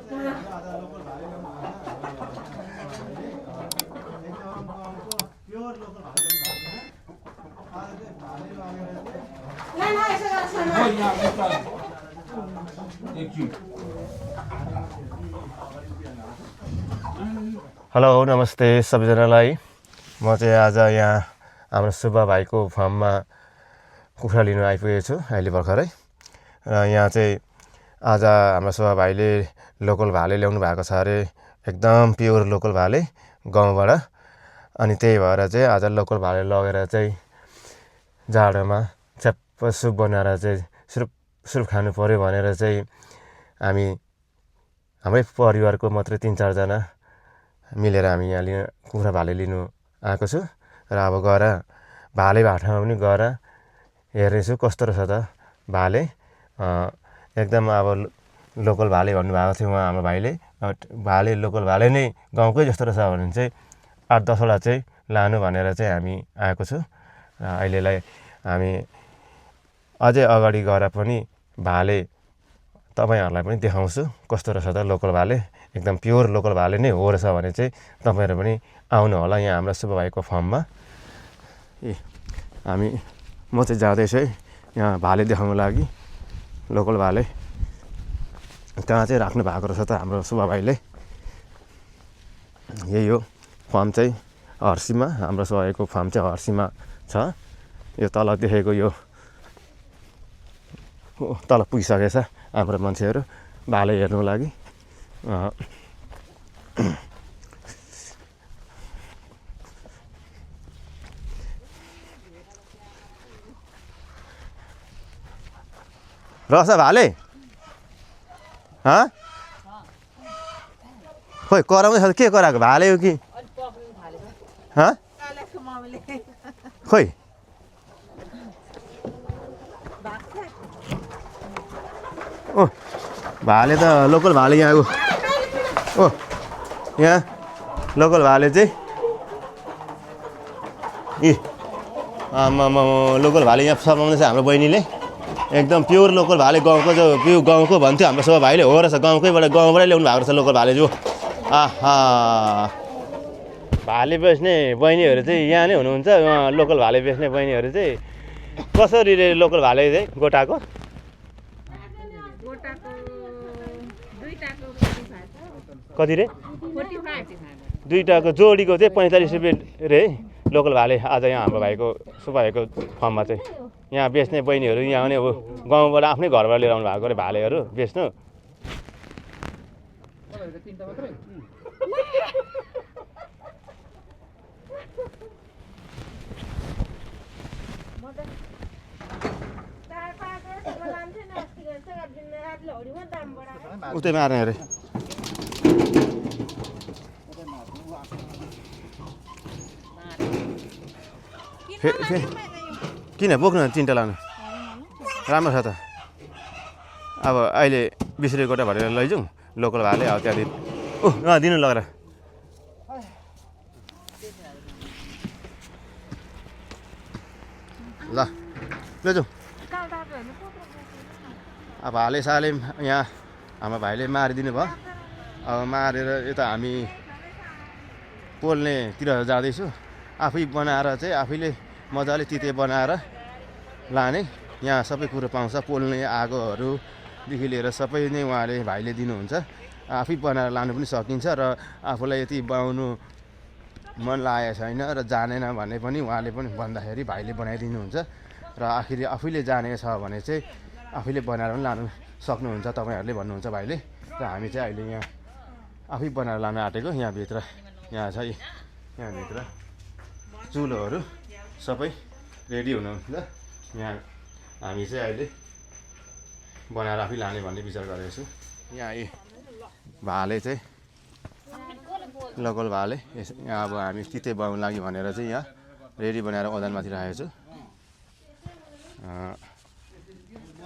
Hello नमस्ते सबैजनालाई। म चाहिँ आज यहाँ हाम्रो सुब्बा भाइको फार्ममा कुखुरा लिन आइपुगेको छु अहिले भर्खरै। र यहाँ चाहिँ आज हाम्रो सुब्बा भाइले लोकल भाले ल्याउनु भएको छ अरे, एकदम प्योर लोकल भाले गाउँबाट। अनि त्यही भएर चाहिँ आज लोकल भाले लगेर चाहिँ जाडोमा च्याप्प सुप बनाएर चाहिँ सुप खानु पऱ्यो भनेर चाहिँ हामी हाम्रै परिवारको मात्रै 3-4 जना मिलेर हामी यहाँ कुखुरा भाले लिनु आएको छु। र अब गएर भाले भाटामा पनि गएर हेर्नेछु कस्तो रहेछ त भाले। एकदम अब लोकल भाले भन्नुभएको थियो उहाँ हाम्रो भाइले। भाले लोकल भाले नै गाउँकै जस्तो रहेछ भने चाहिँ 8-10 वटा चाहिँ लानु भनेर चाहिँ हामी आएको छु। र अहिलेलाई हामी अझै अगाडि गएर पनि भाले तपाईँहरूलाई पनि देखाउँछु कस्तो रहेछ त लोकल भाले। एकदम प्योर लोकल भाले नै हो रहेछ भने चाहिँ तपाईँहरू पनि आउनु होला यहाँ हाम्रो सुब्बा भाइको फार्ममा। म चाहिँ जाँदैछु है यहाँ भाले देखाउनु लागि। लोकल भाले कहाँ चाहिँ राख्नु भएको रहेछ त हाम्रो सुब्बा भाइले। यही हो फार्म चाहिँ हर्सीमा, हाम्रो सुब्बा भाइको फार्म चाहिँ हर्सीमा छ। यो तल देखेको यो तल पुगिसकेछ हाम्रो मान्छेहरू भाले हेर्नुको लागि। रहेछ भाले? खोइ कराउँदैछ के कराएको भाले हो कि? खोइ भाले त लोकल भाले यहाँ यहाँ लोकल भाले चाहिँ लोकल भाले यहाँ समाउँदैछ हाम्रो बहिनीले। एकदम प्योर लोकल भाले गाउँको जो प्योर गाउँको भन्थ्यो हाम्रो सुब्बा भाइले, हो रहेछ गाउँबाटै ल्याउनु भएको रहेछ लोकल भाले जो। भाले बेच्ने बहिनीहरू चाहिँ यहाँ नै हुनुहुन्छ। लोकल भाले बेच्ने बहिनीहरू चाहिँ कसरी रे लोकल भाले चाहिँ गोटाको? कति रे? 45। दुईटाको जोडीको चाहिँ 45 रुपियाँ रे लोकल भाले आज यहाँ हाम्रो भाइको सुब्बा भाइको फार्ममा चाहिँ। यहाँ बेच्ने बहिनीहरू यहाँ नै अब गाउँबाट आफ्नै घरबाट लिएर आउनु भएको अरे भालेहरू बेच्नु। उतै मार्ने अरे। किन बोक्नु 3टा लानु राम्रो छ त। अब अहिले 20 रुपियाँ गोटा भरेर लैजाउँ लोकल भाले। अब त्यहाँदेखि दिनु लगेर ल लैजाउँ। अब भाले साले यहाँ हाम्रो भाइले मारिदिनु भयो। अब मारेर यता हामी पोल्नेतिर जाँदैछु। आफै बनाएर चाहिँ आफैले मजाले तिते बनाएर लाने। यहाँ सबै कुरो पाउँछ, पोल्ने आगोहरूदेखि लिएर सबै नै उहाँले भाइले दिनुहुन्छ। आफै बनाएर लानु पनि सकिन्छ र आफूलाई यति बनाउनु मन लागेको छैन र जानेन भने पनि उहाँले पनि भन्दाखेरि भाइले बनाइदिनुहुन्छ। र आफैले जानेको छ भने चाहिँ आफैले बनाएर पनि लानु सक्नुहुन्छ तपाईँहरूले भन्नुहुन्छ भाइले। र हामी चाहिँ अहिले यहाँ आफै बनाएर लानु आँटेको। यहाँभित्र यहाँ छ यहाँभित्र चुलोहरू सबै रेडी हुनुहुन्छ। यहाँ हामी चाहिँ अहिले बनाएर आफै लाने भन्ने विचार गरेको छु। यहाँ भाले चाहिँ लोकल भाले यहाँ अब हामी तिते बनाउनु लागि भनेर चाहिँ यहाँ रेडी बनाएर ओजनमाथि राखेको छु।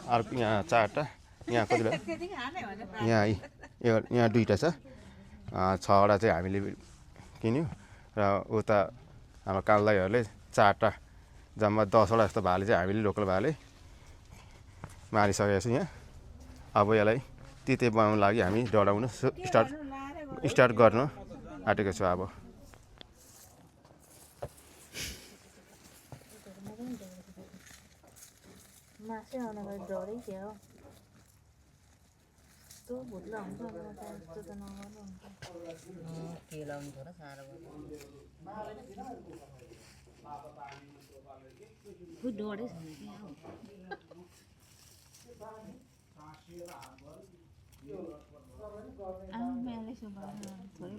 अर्को यहाँ 4टा, यहाँ कति भयो? यहाँ 2टा छ। 6वटा चाहिँ हामीले किन्यौँ र उता हाम्रो कालदाईहरूले 4टा जम्मा 10वटा जस्तो भाले चाहिँ हामीले लोकल भाले मारिसकेको छु यहाँ। अब यसलाई तिते बनाउनु लागि हामी डढाउन स्टार्ट गर्न आँटेको छु अब। मासै आउनलाई डरै थियो यस्तो भुत्ला हुन्छ यस्तो त नगर्नु हुन्छ के लाउनु छ र साह्रो भयो डरै छैन कि थोरै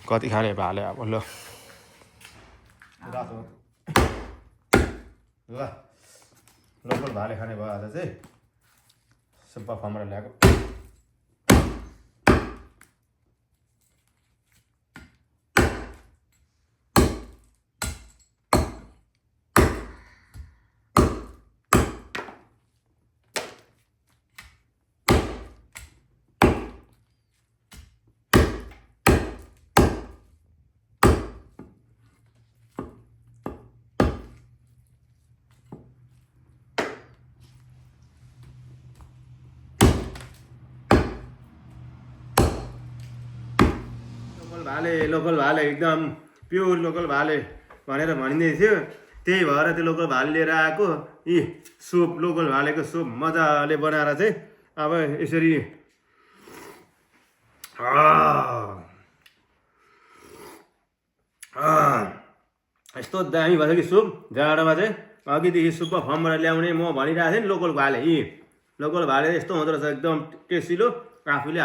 कति खाने भाले अब ल लोकल भाले खाने भयो आज चाहिँ सुब्बा फार्मबाट ल्याएको। लोकल भाले एकदम प्योर लोकल भाले भनेर भनिँदै थियो, त्यही भएर त्यो लोकल भाले लिएर आएको। यी सुप लोकल भालेको सुप मजाले बनाएर चाहिँ अब यसरी यस्तो दामी भएछ कि सुप जाडोमा चाहिँ अघिदेखि सुपमा फर्मबाट ल्याउने म भनिरहेको थिएँ नि लोकल भाले लोकल भाले यस्तो हुँदो रहेछ एकदम टेस्टिलो आफूले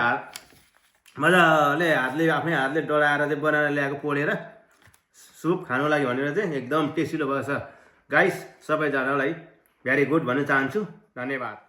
मजाले आफ्नै हातले डढाएर चाहिँ बनाएर ल्याएको पोलेर सुप खानु लागि भनेर चाहिँ एकदम टेस्टिलो भएछ गाइस सबैजनालाई भेरी गुड भन्न चाहन्छु धन्यवाद